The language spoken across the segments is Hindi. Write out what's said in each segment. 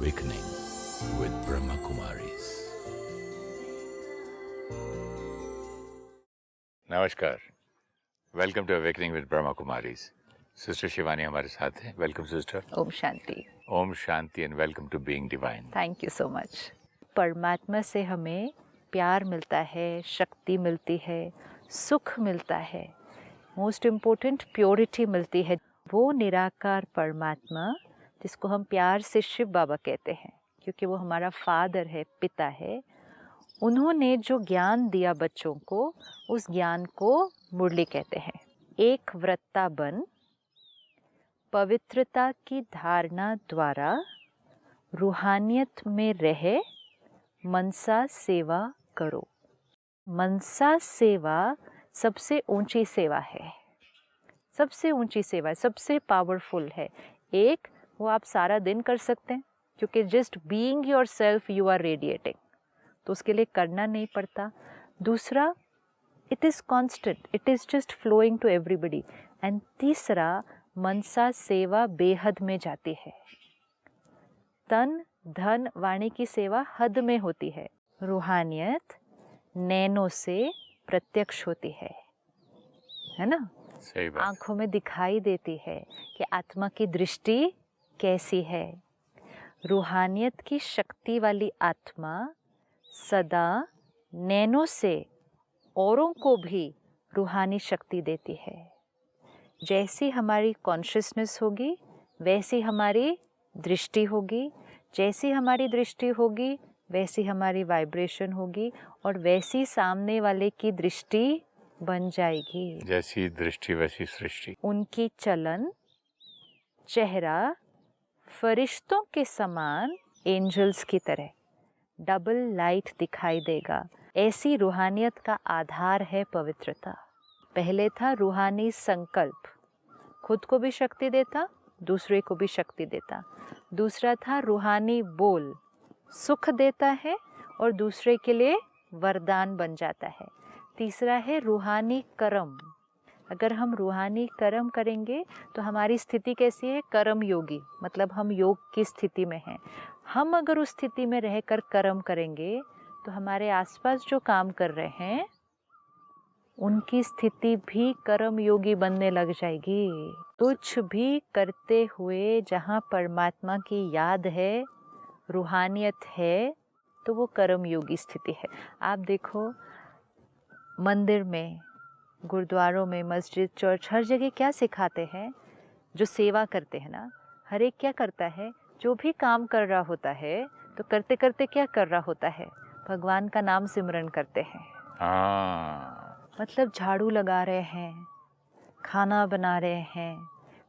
Awakening with Brahma Kumaris. नमस्कार, welcome to awakening with Brahma Kumaris. Sister Shivani हमारे साथ हैं. Welcome sister. ओम शांति. ओम शांति and welcome to being divine. Thank you so much. परमात्मा से हमें प्यार मिलता है, शक्ति मिलती है, सुख मिलता है, मोस्ट इम्पोर्टेंट प्योरिटी मिलती है. वो निराकार परमात्मा जिसको हम प्यार से शिव बाबा कहते हैं, क्योंकि वो हमारा फादर है, पिता है. उन्होंने जो ज्ञान दिया बच्चों को, उस ज्ञान को मुरली कहते हैं. एक व्रता बन, पवित्रता की धारणा द्वारा रूहानियत में रहे, मनसा सेवा करो. मनसा सेवा सबसे ऊंची सेवा है, सबसे ऊंची सेवा है, सबसे पावरफुल है. एक, वो आप सारा दिन कर सकते हैं, क्योंकि just being yourself you are radiating, तो उसके लिए करना नहीं पड़ता. दूसरा, it is constant, it is just flowing to everybody. And तीसरा, मनसा सेवा बेहद में जाती है. तन धन वाणी की सेवा हद में होती है. रूहानियत नैनों से प्रत्यक्ष होती है ना. सही बात. आंखों में दिखाई देती है कि आत्मा की दृष्टि कैसी है. रूहानियत की शक्ति वाली आत्मा सदा नैनों से औरों को भी रूहानी शक्ति देती है. जैसी हमारी कॉन्शियसनेस होगी वैसी हमारी दृष्टि होगी, जैसी हमारी दृष्टि होगी वैसी हमारी वाइब्रेशन होगी, और वैसी सामने वाले की दृष्टि बन जाएगी. जैसी दृष्टि वैसी सृष्टि. उनकी चलन, चेहरा फरिश्तों के समान, एंजल्स की तरह डबल लाइट दिखाई देगा. ऐसी रूहानियत का आधार है पवित्रता. पहले था रूहानी संकल्प, खुद को भी शक्ति देता, दूसरे को भी शक्ति देता. दूसरा था रूहानी बोल, सुख देता है और दूसरे के लिए वरदान बन जाता है. तीसरा है रूहानी कर्म. अगर हम रूहानी कर्म करेंगे तो हमारी स्थिति कैसी है? कर्म योगी, मतलब हम योग की स्थिति में हैं. हम अगर उस स्थिति में रहकर कर्म करेंगे तो हमारे आसपास जो काम कर रहे हैं उनकी स्थिति भी कर्म योगी बनने लग जाएगी. कुछ भी करते हुए जहाँ परमात्मा की याद है, रूहानियत है, तो वो कर्म योगी स्थिति है. आप देखो, मंदिर में, गुरुद्वारों में, मस्जिद, चर्च, हर जगह क्या सिखाते हैं? जो सेवा करते हैं ना, हर एक क्या करता है? जो भी काम कर रहा होता है तो करते करते क्या कर रहा होता है? भगवान का नाम सिमरन करते हैं. मतलब झाड़ू लगा रहे हैं, खाना बना रहे हैं,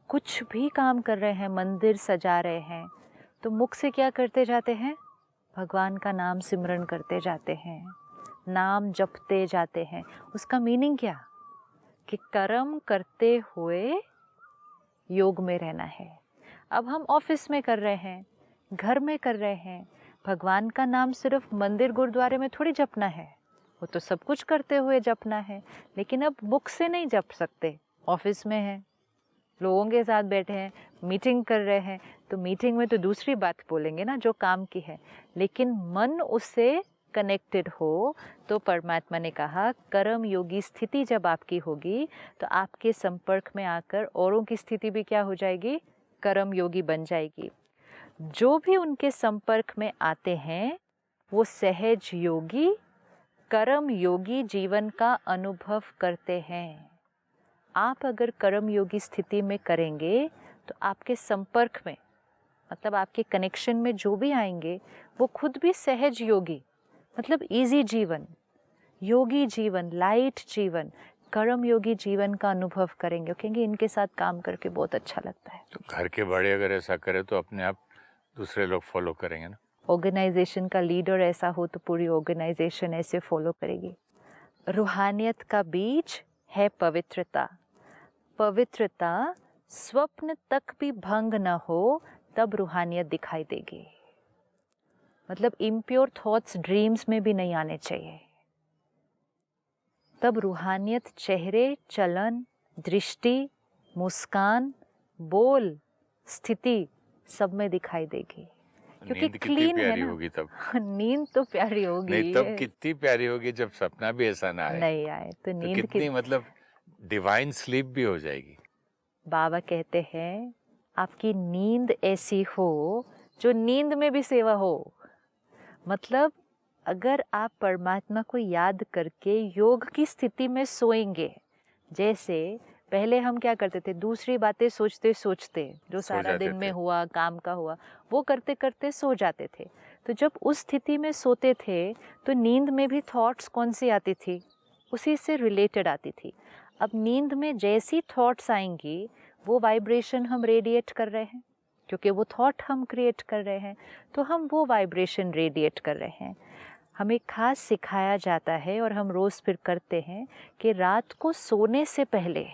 कुछ भी काम कर रहे हैं, मंदिर सजा रहे हैं, तो मुख से क्या करते जाते हैं? भगवान का नाम सिमरन करते जाते हैं, नाम जपते जाते हैं. उसका मीनिंग क्या? कि कर्म करते हुए योग में रहना है. अब हम ऑफिस में कर रहे हैं, घर में कर रहे हैं, भगवान का नाम सिर्फ मंदिर गुरुद्वारे में थोड़ी जपना है, वो तो सब कुछ करते हुए जपना है. लेकिन अब मुख से नहीं जप सकते. ऑफिस में हैं, लोगों के साथ बैठे हैं, मीटिंग कर रहे हैं, तो मीटिंग में तो दूसरी बात बोलेंगे ना जो काम की है, लेकिन मन उससे कनेक्टेड हो. तो परमात्मा ने कहा कर्म योगी स्थिति जब आपकी होगी तो आपके संपर्क में आकर औरों की स्थिति भी क्या हो जाएगी? कर्म योगी बन जाएगी. जो भी उनके संपर्क में आते हैं वो सहज योगी, कर्म योगी जीवन का अनुभव करते हैं. आप अगर कर्म योगी स्थिति में करेंगे तो आपके संपर्क में, मतलब आपके कनेक्शन में जो भी आएंगे वो खुद भी सहज योगी, मतलब इजी जीवन, योगी जीवन, लाइट जीवन, कर्म योगी जीवन का अनुभव करेंगे. कहेंगे इनके साथ काम करके बहुत अच्छा लगता है. तो घर के बड़े अगर ऐसा करे तो अपने आप दूसरे लोग फॉलो करेंगे ना. ऑर्गेनाइजेशन का लीडर ऐसा हो तो पूरी ऑर्गेनाइजेशन ऐसे फॉलो करेगी. रूहानियत का बीज है पवित्रता. पवित्रता स्वप्न तक भी भंग न हो तब रूहानियत दिखाई देगी. मतलब इम्प्योर थॉट्स ड्रीम्स में भी नहीं आने चाहिए. तब रूहानियत चेहरे, चलन, दृष्टि, मुस्कान, बोल, स्थिति सब में दिखाई देगी. क्योंकि नींद कितनी क्लीन है प्यारी ना। होगी तब। नींद तो प्यारी होगी। नहीं, तब कितनी प्यारी होगी जब सपना भी ऐसा ना आए। नहीं आए तो तो नींद की। कितनी मतलब डिवाइन स्लीप भी हो जाएगी। बाबा कहते हैं आपकी नींद ऐसी हो जो नींद में भी सेवा हो। मतलब अगर आप परमात्मा को याद करके योग की स्थिति में सोएंगे, जैसे पहले हम क्या करते थे, दूसरी बातें सोचते सोचते जो सो सारा जाते दिन में थे। हुआ, काम का हुआ, वो करते करते सो जाते थे। तो जब उस स्थिति में सोते थे तो नींद में भी थॉट्स कौन सी आती थी, उसी से रिलेटेड आती थी। अब नींद में जैसी थॉट्स आएंगी वो वाइब्रेशन हम रेडिएट कर रहे हैं, क्योंकि वो थॉट हम क्रिएट कर रहे हैं, तो हम वो वाइब्रेशन रेडिएट कर रहे हैं। हमें खास सिखाया जाता है और हम रोज़ फिर करते हैं कि रात को सोने से पहले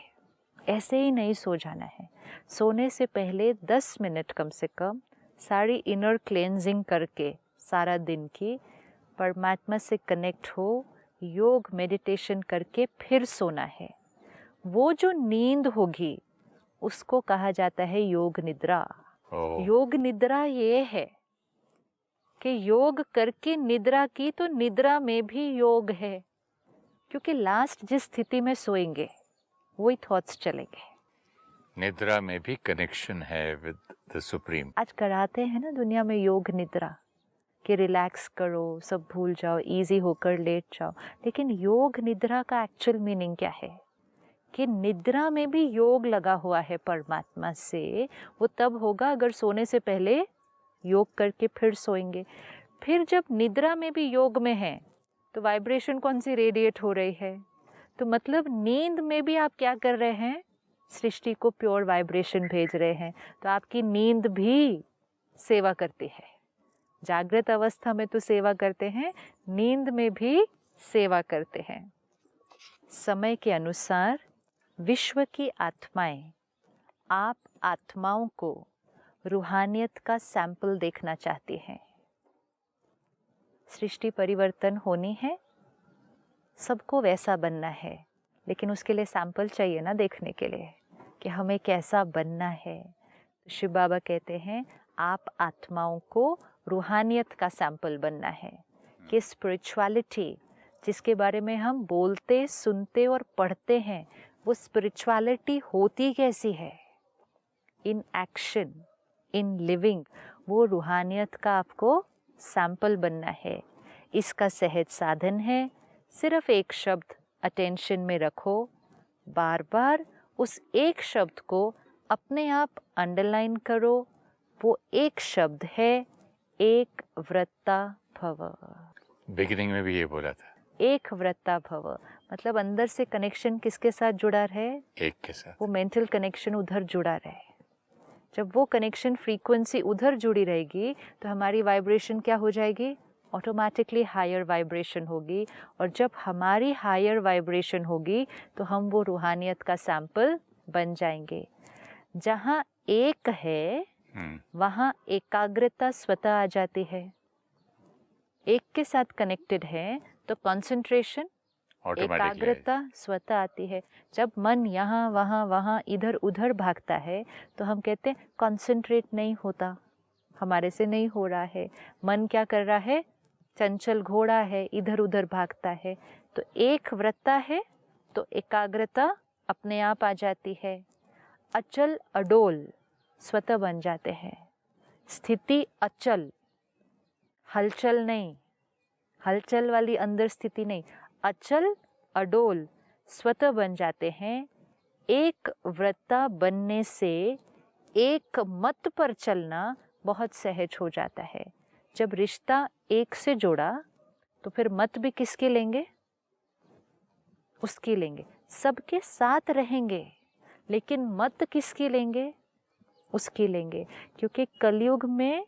ऐसे ही नहीं सो जाना है। सोने से पहले 10 मिनट कम से कम सारी इनर क्लेंजिंग करके सारा दिन की परमात्मा से कनेक्ट हो, योग मेडिटेशन करके फिर सोना है। वो जो नींद होगी उसको कहा जाता है योग निद्रा। ओह, योग निद्रा ये है कि योग करके निद्रा की तो निद्रा में भी योग है, क्योंकि लास्ट जिस स्थिति में सोएंगे वही थॉट्स चलेंगे। निद्रा में भी कनेक्शन है विद द सुप्रीम। आज कराते हैं ना दुनिया में योग निद्रा कि रिलैक्स करो, सब भूल जाओ, इजी होकर लेट जाओ। लेकिन योग निद्रा का एक्चुअल मीनिंग क्या है कि निद्रा में भी योग लगा हुआ है परमात्मा से। वो तब होगा अगर सोने से पहले योग करके फिर सोएंगे। फिर जब निद्रा में भी योग में है तो वाइब्रेशन कौन सी रेडिएट हो रही है, तो मतलब नींद में भी आप क्या कर रहे हैं, सृष्टि को प्योर वाइब्रेशन भेज रहे हैं। तो आपकी नींद भी सेवा करती है। जागृत अवस्था में तो सेवा करते हैं, नींद में भी सेवा करते हैं। समय के अनुसार विश्व की आत्माएं, आप आत्माओं को रूहानियत का सैंपल देखना चाहती हैं। सृष्टि परिवर्तन होनी है, सबको वैसा बनना है, लेकिन उसके लिए सैंपल चाहिए ना देखने के लिए कि हमें कैसा बनना है। तो शिव बाबा कहते हैं आप आत्माओं को रूहानियत का सैंपल बनना है कि स्पिरिचुअलिटी जिसके बारे में हम बोलते, सुनते और पढ़ते हैं, वो स्पिरिचुअलिटी होती कैसी है इन एक्शन, इन लिविंग, वो रूहानियत का आपको सैंपल बनना है। इसका सहज साधन है, सिर्फ एक शब्द अटेंशन में रखो, बार बार उस एक शब्द को अपने आप अंडरलाइन करो। वो एक शब्द है एक व्रता भव। बिगिनिंग में भी ये बोला था, एक व्रता भव मतलब अंदर से कनेक्शन किसके साथ जुड़ा रहे, एक के साथ। वो मेंटल कनेक्शन उधर जुड़ा रहे। जब वो कनेक्शन फ्रीक्वेंसी उधर जुड़ी रहेगी तो हमारी वाइब्रेशन क्या हो जाएगी, ऑटोमेटिकली हायर वाइब्रेशन होगी। और जब हमारी हायर वाइब्रेशन होगी तो हम वो रूहानियत का सैंपल बन जाएंगे। जहाँ एक है वहाँ एकाग्रता स्वतः आ जाती है। एक के साथ कनेक्टेड है तो कंसंट्रेशन, एकाग्रता स्वतः आती है। जब मन यहाँ वहाँ वहाँ इधर उधर भागता है तो हम कहते हैं कंसंट्रेट नहीं होता, हमारे से नहीं हो रहा है। मन क्या कर रहा है, चंचल घोड़ा है, इधर उधर भागता है। तो एक व्रता है तो एकाग्रता अपने आप आ जाती है। अचल अडोल स्वतः बन जाते हैं। स्थिति अचल, हलचल नहीं, हलचल वाली अंदर स्थिति नहीं, अचल अडोल स्वतः बन जाते हैं। एक व्रता बनने से एक मत पर चलना बहुत सहज हो जाता है। जब रिश्ता एक से जोड़ा तो फिर मत भी किसके लेंगे, उसकी लेंगे। सबके साथ रहेंगे लेकिन मत किसकी लेंगे, उसकी लेंगे। क्योंकि कलयुग में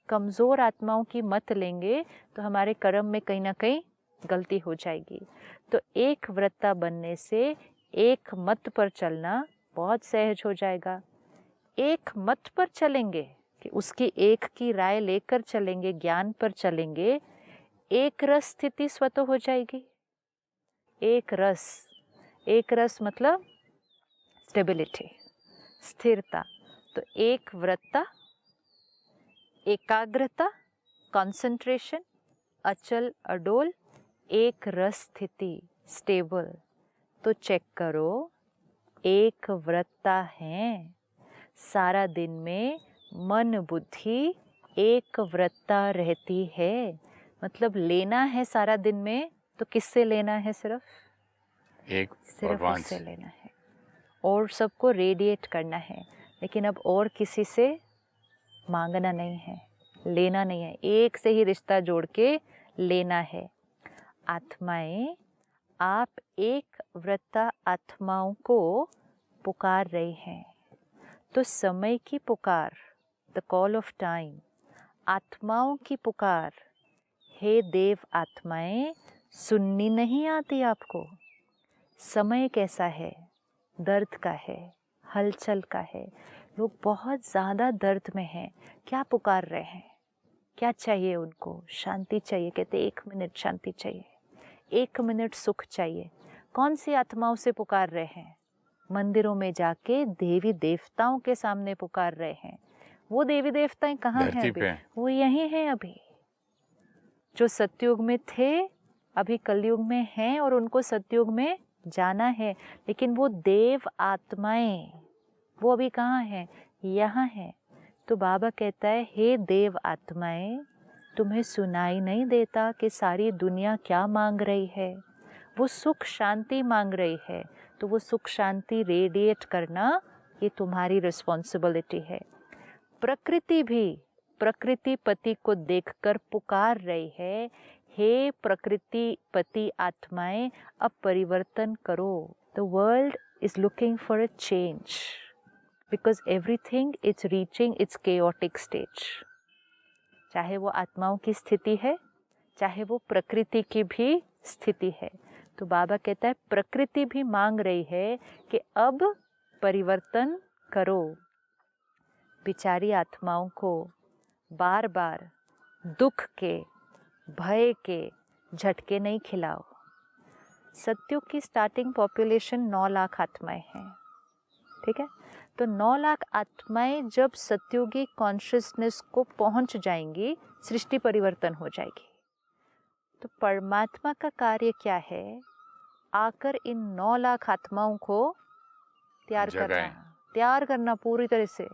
कमज़ोर आत्माओं की मत लेंगे तो हमारे कर्म में कहीं ना कहीं गलती हो जाएगी। तो एक व्रता बनने से एक मत पर चलना बहुत सहज हो जाएगा। एक मत पर चलेंगे कि उसकी एक की राय लेकर चलेंगे, ज्ञान पर चलेंगे, एक रस स्थिति स्वतः हो जाएगी। एक रस, एक रस मतलब स्टेबिलिटी, स्थिरता। तो एक व्रता, एकाग्रता, कंसंट्रेशन, अचल अडोल, एक रस स्थिति, स्टेबल। तो चेक करो, एक व्रता है। सारा दिन में मन बुद्धि एक व्रता रहती है। मतलब लेना है सारा दिन में, तो किससे लेना है? सिर्फ भगवान उससे से लेना है और सबको रेडिएट करना है। लेकिन अब और किसी से मांगना नहीं है, लेना नहीं है, एक से ही रिश्ता जोड़ के लेना है। आत्माएं, आप एक व्रता आत्माओं को पुकार रही हैं। तो समय की पुकार, द कॉल ऑफ टाइम, आत्माओं की पुकार, हे देव आत्माएं, सुननी नहीं आती आपको? समय कैसा है? दर्द का है, हलचल का है। लोग बहुत ज़्यादा दर्द में हैं। क्या पुकार रहे हैं? क्या चाहिए उनको? शांति चाहिए। कहते 1 मिनट शांति चाहिए, 1 मिनट सुख चाहिए। कौन सी आत्माओं से पुकार रहे हैं? मंदिरों में जाके देवी देवताओं के सामने पुकार रहे हैं। वो देवी देवताएं कहाँ हैं धरती अभी? पे। वो यही हैं अभी। जो सतयुग में थे अभी कलयुग में हैं और उनको सतयुग में जाना है। लेकिन वो देव आत्माएं, वो अभी कहाँ हैं? यहाँ हैं। तो बाबा कहता है, हे देव आत्माएं, तुम्हें सुनाई नहीं देता कि सारी दुनिया क्या मांग रही है? वो सुख शांति मांग रही है। तो वो सुख शांति रेडिएट करना ये तुम्हारी रिस्पॉन्सिबिलिटी है। प्रकृति भी प्रकृति पति को देखकर पुकार रही है, हे प्रकृति पति आत्माएं, अब परिवर्तन करो। The world is looking for a change because everything is reaching it's chaotic stage. चाहे वो आत्माओं की स्थिति है, चाहे वो प्रकृति की भी स्थिति है। तो बाबा कहता है प्रकृति भी मांग रही है कि अब परिवर्तन करो। बिचारी आत्माओं को बार बार दुख के, भय के झटके नहीं खिलाओ। सतयुग की स्टार्टिंग पॉपुलेशन 9 लाख आत्माएं हैं, ठीक है? तो 9 लाख आत्माएं जब सतयुगी कॉन्शियसनेस को पहुंच जाएंगी, सृष्टि परिवर्तन हो जाएगी। तो परमात्मा का कार्य क्या है? आकर इन 9 लाख आत्माओं को तैयार करना पूरी तरह से।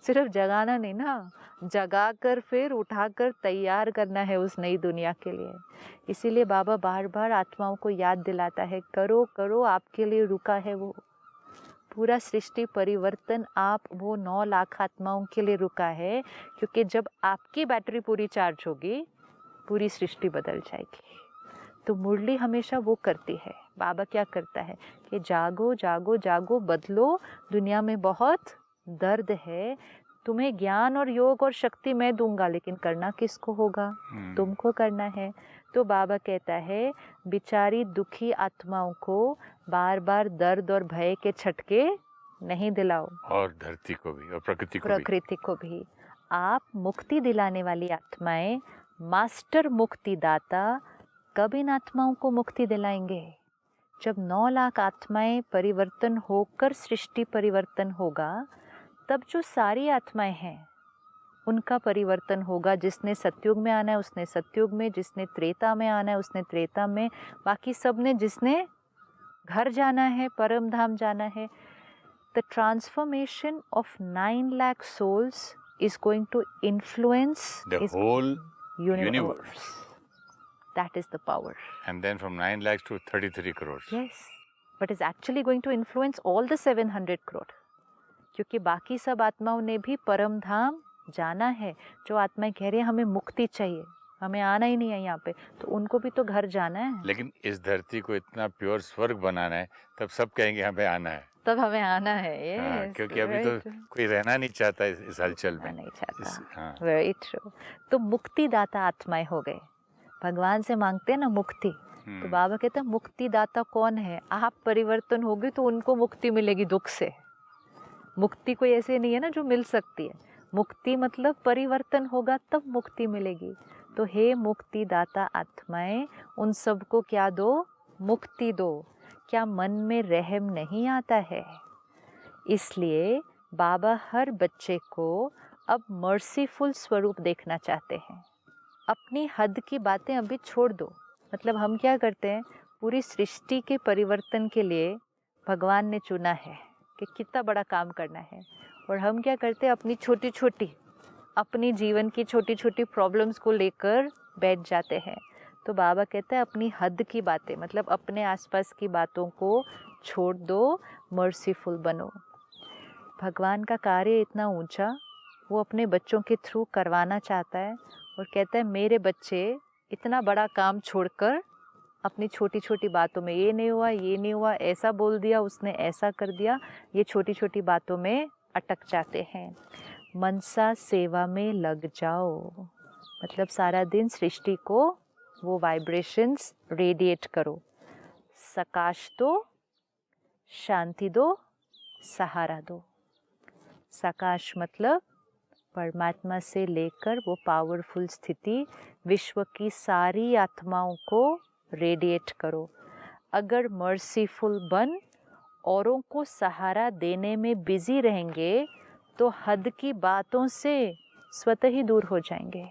सिर्फ जगाना नहीं ना, जगाकर फिर उठाकर तैयार करना है उस नई दुनिया के लिए। इसीलिए बाबा बार बार आत्माओं को याद दिलाता है, करो करो, आपके लिए रुका है वो पूरा सृष्टि परिवर्तन। आप वो 9 लाख आत्माओं के लिए रुका है, क्योंकि जब आपकी बैटरी पूरी चार्ज होगी, पूरी सृष्टि बदल जाएगी। तो मुरली हमेशा वो करती है। बाबा क्या करता है कि जागो जागो जागो, बदलो, दुनिया में बहुत दर्द है, तुम्हें ज्ञान और योग और शक्ति मैं दूंगा, लेकिन करना किसको होगा? तुमको करना है। तो बाबा कहता है बिचारी दुखी आत्माओं को बार बार दर्द और भय के झटके नहीं दिलाओ, और धरती को भी और प्रकृति को भी। आप मुक्ति दिलाने वाली आत्माएं, मास्टर मुक्तिदाता, कब इन आत्माओं को मुक्ति दिलाएंगे? जब 9 लाख आत्माएं परिवर्तन होकर सृष्टि परिवर्तन होगा, तब जो सारी आत्माएं हैं उनका परिवर्तन होगा। जिसने सतयुग में आना है उसने सतयुग में, जिसने त्रेता में आना है उसने त्रेता में, बाकी सब ने जिसने घर जाना है, परम धाम जाना है। The transformation of 9 lakh souls is going to influence the whole universe. That is the power. And then from 9 lakhs to 33 crores. Yes. But is actually going to influence all the 700 crore. क्योंकि बाकी सब आत्माओं ने भी परम धाम जाना है। जो आत्माएं कह रही हैं हमें मुक्ति चाहिए, हमें आना ही नहीं है यहाँ पे, तो उनको भी तो घर जाना है। लेकिन इस धरती को इतना प्योर स्वर्ग बनाना है, तब सब कहेंगे हमें आना है, तब हमें आना है। yes, क्योंकि अभी तो कोई रहना नहीं चाहता इस हलचल में, नहीं चाहता। Very true. तो मुक्तिदाता आत्माएं हो गए। भगवान से मांगते हैं ना मुक्ति, तो बाबा कहते हैं मुक्तिदाता कौन है? आप परिवर्तन होगी तो उनको मुक्ति मिलेगी दुख से। मुक्ति कोई ऐसे नहीं है ना जो मिल सकती है। मुक्ति मतलब परिवर्तन होगा तब मुक्ति मिलेगी। तो हे मुक्तिदाता आत्माएं, उन सबको क्या दो? मुक्ति दो। क्या मन में रहम नहीं आता है? इसलिए बाबा हर बच्चे को अब मर्सीफुल स्वरूप देखना चाहते हैं। अपनी हद की बातें अभी छोड़ दो। मतलब हम क्या करते हैं, पूरी सृष्टि के परिवर्तन के लिए भगवान ने चुना है कि कितना बड़ा काम करना है, और हम क्या करते हैं, अपनी छोटी छोटी, अपनी जीवन की छोटी छोटी प्रॉब्लम्स को लेकर बैठ जाते हैं। तो बाबा कहते हैं अपनी हद की बातें, मतलब अपने आसपास की बातों को छोड़ दो, मर्सीफुल बनो। भगवान का कार्य इतना ऊंचा वो अपने बच्चों के थ्रू करवाना चाहता है, और कहता है मेरे बच्चे इतना बड़ा काम छोड़कर अपनी छोटी छोटी बातों में, ये नहीं हुआ, ये नहीं हुआ, ऐसा बोल दिया, उसने ऐसा कर दिया, ये छोटी छोटी बातों में अटक जाते हैं। मनसा सेवा में लग जाओ, मतलब सारा दिन सृष्टि को वो वाइब्रेशंस रेडिएट करो। सकाश दो, शांति दो, सहारा दो। सकाश मतलब परमात्मा से लेकर वो पावरफुल स्थिति विश्व की सारी आत्माओं को रेडिएट करो। अगर मर्सीफुल बन औरों को सहारा देने में बिजी रहेंगे तो हद की बातों से स्वतः ही दूर हो जाएंगे।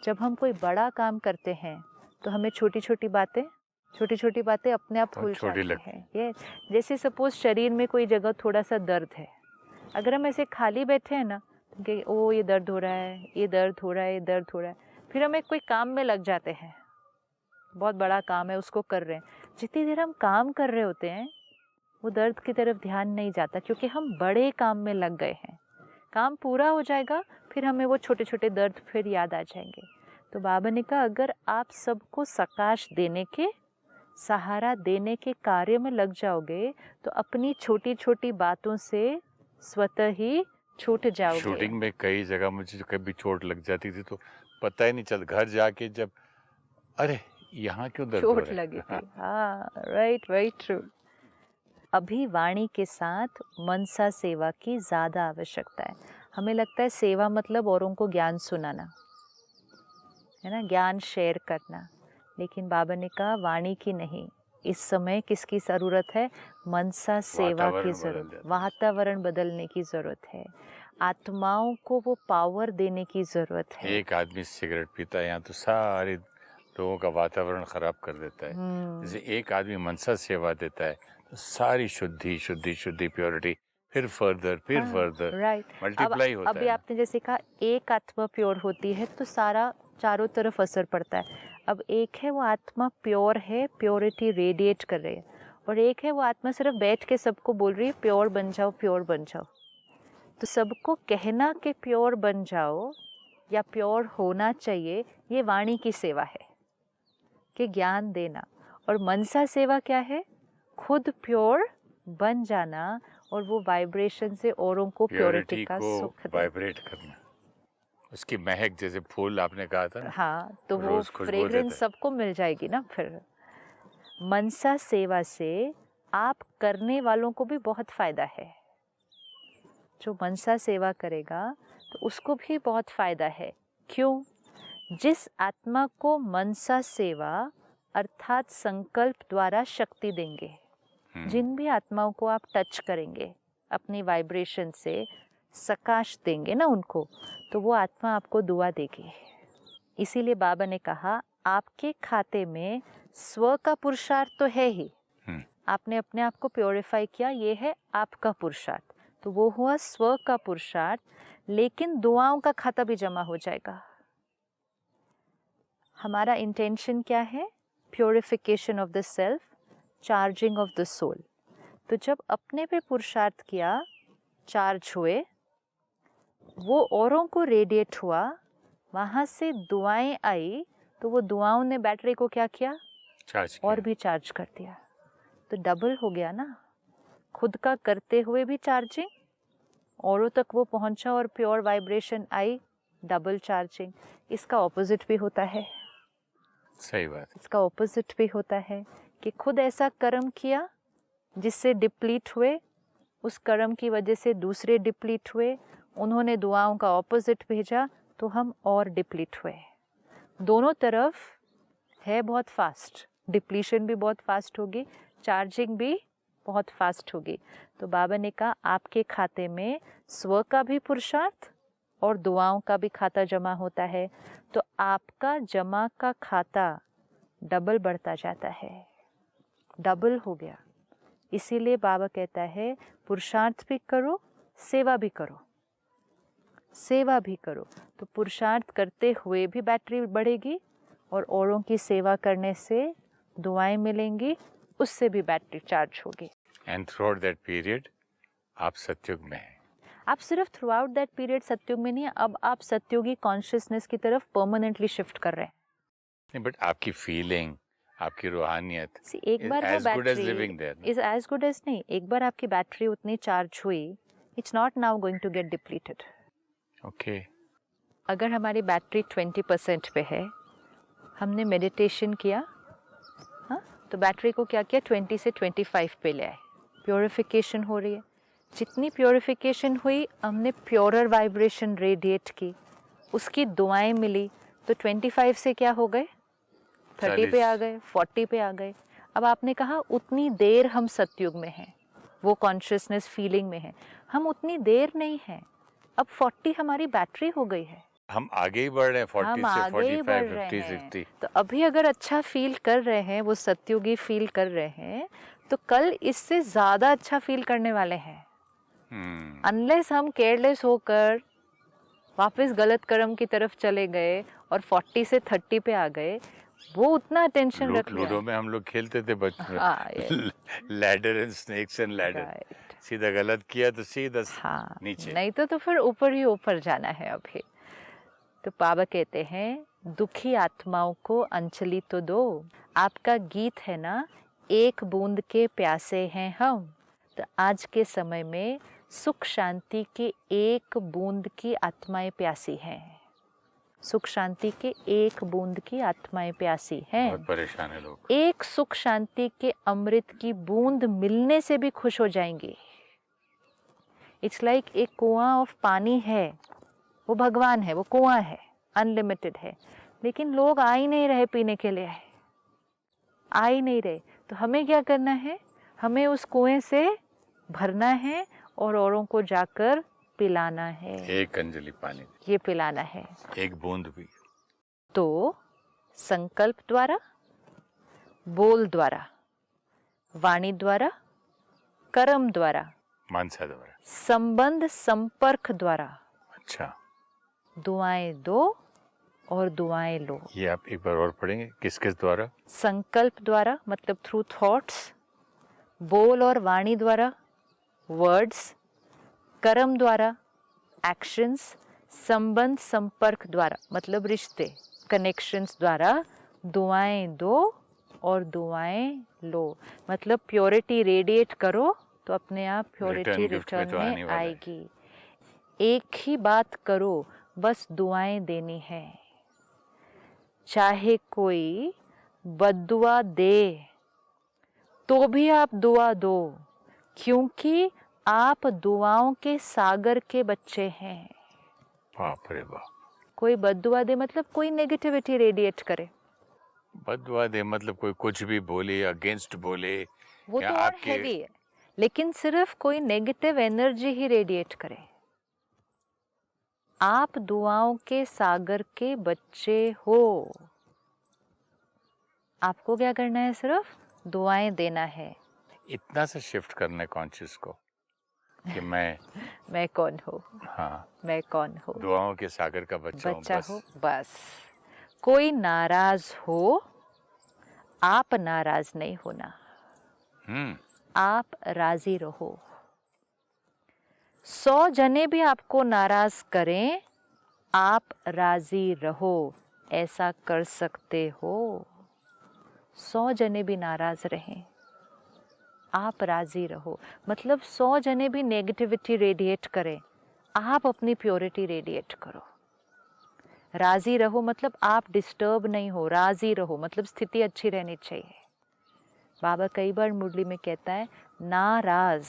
जब हम कोई बड़ा काम करते हैं तो हमें छोटी छोटी बातें अपने आप भूल जाती हैं। ये जैसे सपोज शरीर में कोई जगह थोड़ा सा दर्द है, अगर हम ऐसे खाली बैठे हैं ना कि ओ ये दर्द हो रहा है, ये दर्द हो रहा है, ये दर्द हो रहा है, फिर हम एक कोई काम में लग जाते हैं, बहुत बड़ा काम है उसको कर रहे हैं। जितनी देर हम काम कर रहे होते हैं वो दर्द की तरफ ध्यान नहीं जाता, क्योंकि हम बड़े काम में लग गए हैं। काम पूरा हो जाएगा फिर हमें वो छोटे छोटे दर्द फिर याद आ जाएंगे। तो बाबा ने कहा अगर आप सबको सकाश देने के, सहारा देने के कार्य में लग जाओगे तो अपनी छोटी छोटी बातों से स्वतः ही छूट जाओगे। शूटिंग में कई जगह मुझे कभी चोट लग जाती थी तो पता ही नहीं चलता, घर जाके जब अरे यहाँ क्यों दर्द हो रहा है, चोट लगी थी। हाँ, राइट, वेरी ट्रू। अभी वाणी के साथ मनसा सेवा की ज़्यादा आवश्यकता है। हमें लगता है सेवा मतलब औरों को ज्ञान सुनाना है ना, ज्ञान शेयर करना, लेकिन बाबा ने कहा वाणी की नहीं, इस समय किसकी ज़रूरत है, मनसा सेवा की ज़रूरत, वातावरण बदलने की ज़रूरत है, आत्माओं को वो पावर देने की ज़रूरत है। एक आदमी सिगरेट पीता है यहाँ तो सारे लोगों का वातावरण खराब कर देता है। जैसे एक आदमी मनसा सेवा देता है तो सारी शुद्धि शुद्धि शुद्धि प्योरिटी फिर फर्दर राइट, मल्टीप्लाई होता अभी है। आपने जैसे कहा एक आत्मा प्योर होती है तो सारा चारों तरफ असर पड़ता है। अब एक है वो आत्मा प्योर है, प्योरिटी रेडिएट कर रही है, और एक है वो आत्मा सिर्फ बैठ के सबको बोल रही है प्योर बन जाओ, प्योर बन जाओ। तो सबको कहना कि प्योर बन जाओ या प्योर होना चाहिए, ये वाणी की सेवा है कि ज्ञान देना। और मनसा सेवा क्या है, खुद प्योर बन जाना और वो वाइब्रेशन से औरों को प्योरिटी का सुख देना, वाइब्रेट करना, उसकी महक, जैसे फूल आपने कहा था ना, हाँ, तो वो फ्रेग्रेंस सबको मिल जाएगी ना। फिर मनसा सेवा से आप करने वालों को भी बहुत फायदा है। जो मनसा सेवा करेगा तो उसको भी बहुत फायदा है। क्यों? जिस आत्मा को मनसा सेवा अर्थात संकल्प द्वारा शक्ति देंगे, जिन भी आत्माओं को आप टच करेंगे अपनी वाइब्रेशन से, सकाश देंगे ना उनको, तो वो आत्मा आपको दुआ देगी। इसीलिए बाबा ने कहा आपके खाते में स्व का पुरुषार्थ तो है ही, आपने अपने आप को प्योरीफाई किया, ये है आपका पुरुषार्थ, तो वो हुआ स्व का पुरुषार्थ, लेकिन दुआओं का खाता भी जमा हो जाएगा। हमारा इंटेंशन क्या है, purification of the self, charging of the soul. तो जब अपने पे पुरुषार्थ किया, चार्ज हुए, वो औरों को रेडिएट हुआ, वहाँ से दुआएं आई, तो वो दुआओं ने बैटरी को क्या किया, और भी चार्ज कर दिया। तो डबल हो गया ना, खुद का करते हुए भी चार्जिंग, औरों तक वो पहुंचा और प्योर वाइब्रेशन आई, डबल चार्जिंग। इसका ऑपोजिट भी होता है। सही बात। इसका ऑपोजिट भी होता है कि खुद ऐसा कर्म किया जिससे डिप्लीट हुए, उस कर्म की वजह से दूसरे डिप्लीट हुए, उन्होंने दुआओं का ऑपोजिट भेजा तो हम और डिप्लीट हुए। दोनों तरफ है बहुत फास्ट, डिप्लीशन भी बहुत फास्ट होगी, चार्जिंग भी बहुत फास्ट होगी। तो बाबा ने कहा आपके खाते में स्व का भी पुरुषार्थ और दुआओं का भी खाता जमा होता है, तो आपका जमा का खाता डबल बढ़ता जाता है, डबल हो गया। इसीलिए बाबा कहता है पुरुषार्थ भी करो, सेवा भी करो, सेवा भी करो। तो पुरुषार्थ करते हुए भी बैटरी बढ़ेगी और औरों की सेवा करने से दुआएं मिलेंगी, उससे भी बैटरी चार्ज होगी। एंड थ्रू दैट पीरियड आप सतयुग में हैं। आप सिर्फ थ्रू आउट दैट पीरियड सतयुग में नहीं है, अब आप सतयुगी कॉन्शियसनेस की तरफ परमानेंटली शिफ्ट कर रहे हैं। नहीं, बट आपकी फीलिंग, आपकी रूहानियत एक बार वो as good as battery living there, no? Is as good as नहीं, एक बार आपकी बैटरी उतनी चार्ज हुई, it's not now going to get depleted. Okay. अगर हमारी बैटरी 20% पे है, हमने मेडिटेशन किया, हाँ, तो बैटरी को क्या किया, 20 से 25 पे ले आए, प्योरिफिकेशन हो रही है। जितनी प्योरिफिकेशन हुई, हमने प्योरर वाइब्रेशन रेडिएट की, उसकी दुआएं मिली, तो 25 से क्या हो गए, 30 पे आ गए, 40 पे आ गए। अब आपने कहा उतनी देर हम सतयुग में हैं, वो कॉन्शियसनेस फीलिंग में है, हम उतनी देर नहीं हैं, अब 40 हमारी बैटरी हो गई है, हम आगे ही बढ़ रहे हैं, 40 हम से आगे ही 45, बढ़ रहे 50, हैं। 60। तो अभी अगर अच्छा फील कर रहे हैं, वो सतयुगी फील कर रहे हैं, तो कल इससे ज़्यादा अच्छा फील करने वाले हैं। अनलेस हम केयरलेस होकर वापस गलत कर्म की तरफ चले गए और 40 से 30 पे आ गए, वो उतना टेंशन रख लिया। लूडो में हम लोग खेलते थे बचपन हाँ, में, ladder and snakes and ladder, right. सीधा गलत किया तो सीधा हाँ, नीचे। नहीं तो फिर ऊपर ही ऊपर जाना है अभी। तो बाबा कहते हैं दुखी आत्माओं को अंजलि तो दो। आपका गीत है ना, एक बूंद के प्यासे हैं हम। तो आज के समय में सुख शांति के एक बूंद की आत्माएं प्यासी हैं, सुख शांति के एक बूंद की आत्माएं प्यासी हैं। बहुत परेशान है लोग। एक सुख शांति के अमृत की बूंद मिलने से भी खुश हो जाएंगे। इट्स लाइक एक कुआं ऑफ पानी है, वो भगवान है, वो कुआं है, अनलिमिटेड है, लेकिन लोग आ ही नहीं रहे पीने के लिए, आ ही नहीं रहे। तो हमें क्या करना है, हमें उस कुएं से भरना है और औरों को जाकर पिलाना है। एक अंजलि पानी, ये पिलाना है, एक बूंद भी। तो संकल्प द्वारा, बोल द्वारा, वाणी द्वारा, कर्म द्वारा, मानसा द्वारा, संबंध संपर्क द्वारा अच्छा, दुआएं दो और दुआएं लो। ये आप एक बार और पढ़ेंगे, किस किस द्वारा? संकल्प द्वारा मतलब थ्रू थॉट्स, बोल और वाणी द्वारा वर्ड्स, कर्म द्वारा एक्शंस, संबंध संपर्क द्वारा मतलब रिश्ते कनेक्शंस द्वारा दुआएं दो और दुआएं लो। मतलब प्योरिटी रेडिएट करो तो अपने आप प्योरिटी रिटर्न में आएगी। एक ही बात करो, बस दुआएं देनी है। चाहे कोई बद्दुआ दे तो भी आप दुआ दो, क्योंकि आप दुआओं के सागर के बच्चे हैं। बाप रे बाप। कोई बद्दुआ दे मतलब कोई नेगेटिविटी रेडिएट करे, बद्दुआ दे मतलब कोई कुछ भी बोले, अगेंस्ट बोले, वो या तो और आपके हैवी है, लेकिन सिर्फ कोई नेगेटिव एनर्जी ही रेडिएट करे। आप दुआओं के सागर के बच्चे हो, आपको क्या करना है, सिर्फ दुआएं देना है। इतना सा शिफ्ट करना है कॉन्शियस को कि मैं कौन हूँ, हाँ, मैं कौन हूँ, दुआओं के सागर का बच्चा हूँ बस। कोई नाराज हो, आप नाराज नहीं होना, आप राजी रहो। 100 जने भी आपको नाराज करें, आप राजी रहो, ऐसा कर सकते हो। 100 जने भी नाराज रहें, आप राजी रहो। मतलब 100 जने भी नेगेटिविटी रेडिएट करें, आप अपनी प्योरिटी रेडिएट करो। राजी रहो मतलब आप डिस्टर्ब नहीं हो, राजी रहो मतलब स्थिति अच्छी रहनी चाहिए। बाबा कई बार मुरली में कहता है नाराज,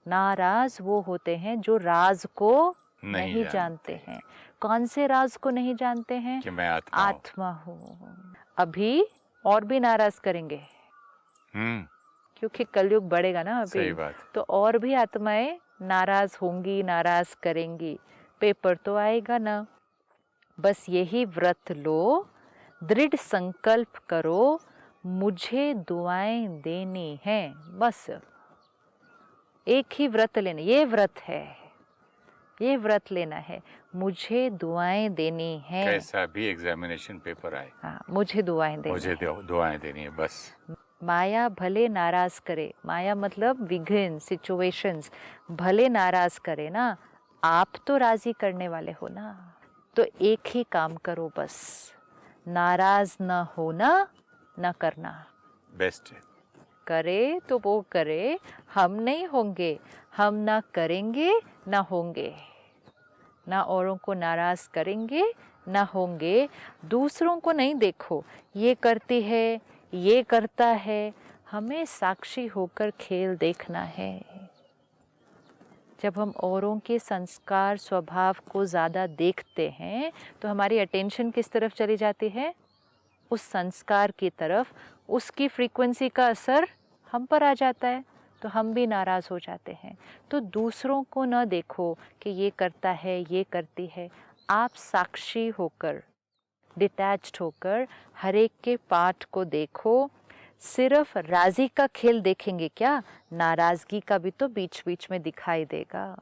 नाराज वो होते हैं जो राज को नहीं जानते हैं। कौन से राज को नहीं जानते हैं? कि मैं आत्मा हूँ। अभी और भी नाराज करेंगे, क्योंकि कलयुग बढ़ेगा ना अभी। सही बात। तो और भी आत्माएं नाराज होंगी, नाराज करेंगी। पेपर तो आएगा ना। बस यही व्रत लो, दृढ़ संकल्प करो, मुझे दुआएं देनी हैं। बस एक ही व्रत लेना, ये व्रत है, ये व्रत लेना है, मुझे दुआएं देनी है। कैसा भी एग्जामिनेशन पेपर आए, हाँ, मुझे दुआएं देनी मुझे है। दुआएं देनी है बस। माया भले नाराज करे, माया मतलब विघ्न, सिचुएशंस, भले नाराज करे ना, आप तो राजी करने वाले हो ना। तो एक ही काम करो बस, नाराज ना होना, ना करना। बेस्ट है। करे तो वो करे, हम नहीं होंगे, हम ना करेंगे ना होंगे, ना औरों को नाराज करेंगे ना होंगे। दूसरों को नहीं देखो, ये करती है, ये करता है, हमें साक्षी होकर खेल देखना है। जब हम औरों के संस्कार स्वभाव को ज़्यादा देखते हैं तो हमारी अटेंशन किस तरफ चली जाती है? उस संस्कार की तरफ। उसकी फ्रीक्वेंसी का असर हम पर आ जाता है तो हम भी नाराज़ हो जाते हैं। तो दूसरों को न देखो कि ये करता है, ये करती है। आप साक्षी होकर, डिटैच्ड होकर हर एक के पार्ट को देखो। सिर्फ राज़ी का खेल देखेंगे क्या? नाराज़गी का भी तो बीच बीच में दिखाई देगा।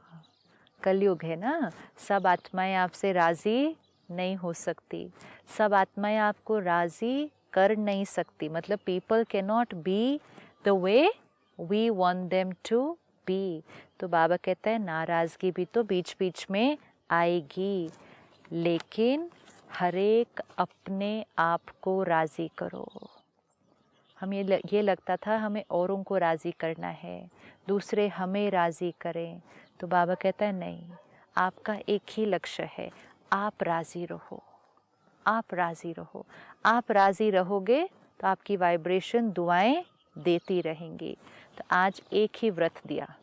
कलयुग है ना, सब आत्माएं आपसे राज़ी नहीं हो सकती, सब आत्माएं आपको राज़ी कर नहीं सकती। मतलब people can not be the way we want them to be. तो बाबा कहते हैं नाराज़गी भी तो बीच बीच में आएगी, लेकिन हर एक अपने आप को राज़ी करो। हमें ये लगता था हमें औरों को राज़ी करना है, दूसरे हमें राज़ी करें। तो बाबा कहता है नहीं, आपका एक ही लक्ष्य है, आप राज़ी रहो, आप राज़ी रहो। आप राज़ी रहोगे तो आपकी वाइब्रेशन दुआएं देती रहेंगी। तो आज एक ही व्रत दिया,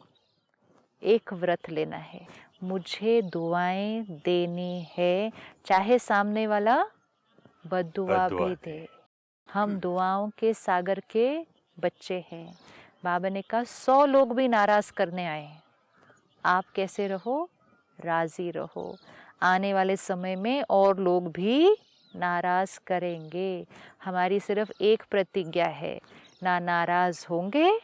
एक व्रत लेना है, मुझे दुआएं देनी है, चाहे सामने वाला बद्दुआ भी दे। हम दुआओं के सागर के बच्चे हैं। बाबा ने कहा 100 लोग भी नाराज़ करने आए, आप कैसे रहो? राज़ी रहो। आने वाले समय में और लोग भी नाराज़ करेंगे। हमारी सिर्फ एक प्रतिज्ञा है, ना नाराज़ होंगे,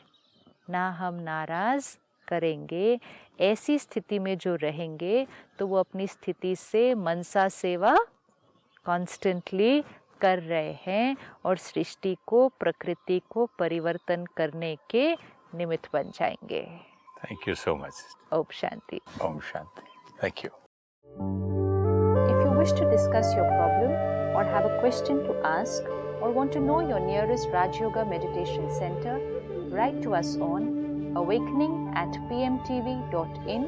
ना हम नाराज़ करेंगे। ऐसी स्थिति में जो रहेंगे तो वो अपनी स्थिति से मनसा सेवा कॉन्स्टेंटली कर रहे हैं और सृष्टि को, प्रकृति को परिवर्तन करने के निमित्त बन जाएंगे। Thank you so much. ओम शांति। ओम शांति। Thank you. If you wish to discuss your problem or have a question to ask or want to know your nearest Raj Yoga Meditation Center, write to us on awakening@pmtv.in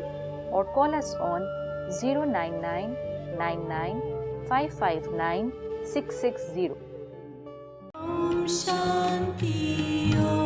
or call us on 099 99 559 660. Om Shanti Om.